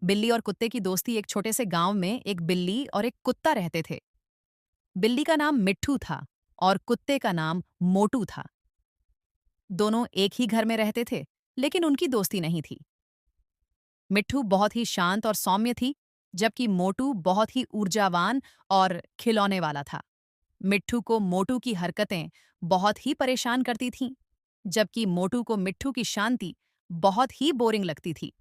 बिल्ली और कुत्ते की दोस्ती। एक छोटे से गांव में एक बिल्ली और एक कुत्ता रहते थे। बिल्ली का नाम मिट्ठू था और कुत्ते का नाम मोटू था। दोनों एक ही घर में रहते थे, लेकिन उनकी दोस्ती नहीं थी। मिट्ठू बहुत ही शांत और सौम्य थी, जबकि मोटू बहुत ही ऊर्जावान और खिलौने वाला था। मिट्ठू को मोटू की हरकतें बहुत ही परेशान करती थीं, जबकि मोटू को मिट्ठू की शांति बहुत ही बोरिंग लगती थी।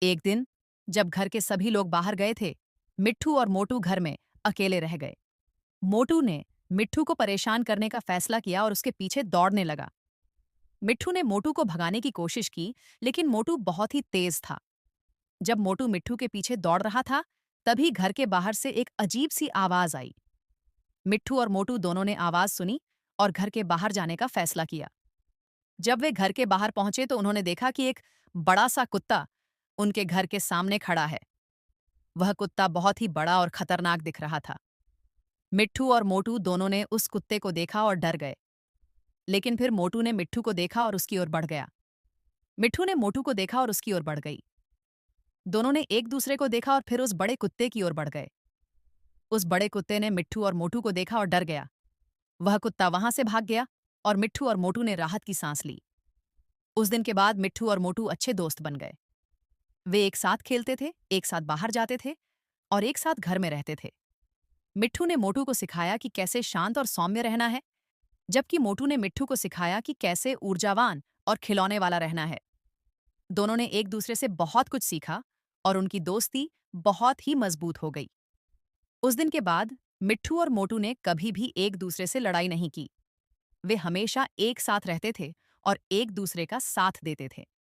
एक दिन जब घर के सभी लोग बाहर गए थे, मिट्ठू और मोटू घर में अकेले रह गए। मोटू ने मिट्ठू को परेशान करने का फैसला किया और उसके पीछे दौड़ने लगा। मिट्ठू ने मोटू को भगाने की कोशिश की, लेकिन मोटू बहुत ही तेज था। जब मोटू मिट्ठू के पीछे दौड़ रहा था, तभी घर के बाहर से एक अजीब सी आवाज आई। मिट्ठू और मोटू दोनों ने आवाज सुनी और घर के बाहर जाने का फैसला किया। जब वे घर के बाहर पहुंचे तो उन्होंने देखा कि एक बड़ा सा कुत्ता उनके घर के सामने खड़ा है। वह कुत्ता बहुत ही बड़ा और खतरनाक दिख रहा था। मिट्ठू और मोटू दोनों ने उस कुत्ते को देखा और डर गए। लेकिन फिर मोटू ने मिट्ठू को देखा और उसकी ओर बढ़ गया। मिट्ठू ने मोटू को देखा और उसकी ओर बढ़ गई। दोनों ने एक दूसरे को देखा और फिर उस बड़े कुत्ते की ओर बढ़ गए। उस बड़े कुत्ते ने मिट्ठू और मोटू को देखा और डर गया। वह कुत्ता वहां से भाग गया और मिट्ठू और मोटू ने राहत की सांस ली। उस दिन के बाद मिट्ठू और मोटू अच्छे दोस्त बन गए। वे एक साथ खेलते थे, एक साथ बाहर जाते थे और एक साथ घर में रहते थे। मिट्ठू ने मोटू को सिखाया कि कैसे शांत और सौम्य रहना है, जबकि मोटू ने मिट्ठू को सिखाया कि कैसे ऊर्जावान और खिलौने वाला रहना है। दोनों ने एक दूसरे से बहुत कुछ सीखा और उनकी दोस्ती बहुत ही मजबूत हो गई। उस दिन के बाद मिट्ठू और मोटू ने कभी भी एक दूसरे से लड़ाई नहीं की। वे हमेशा एक साथ रहते थे और एक दूसरे का साथ देते थे।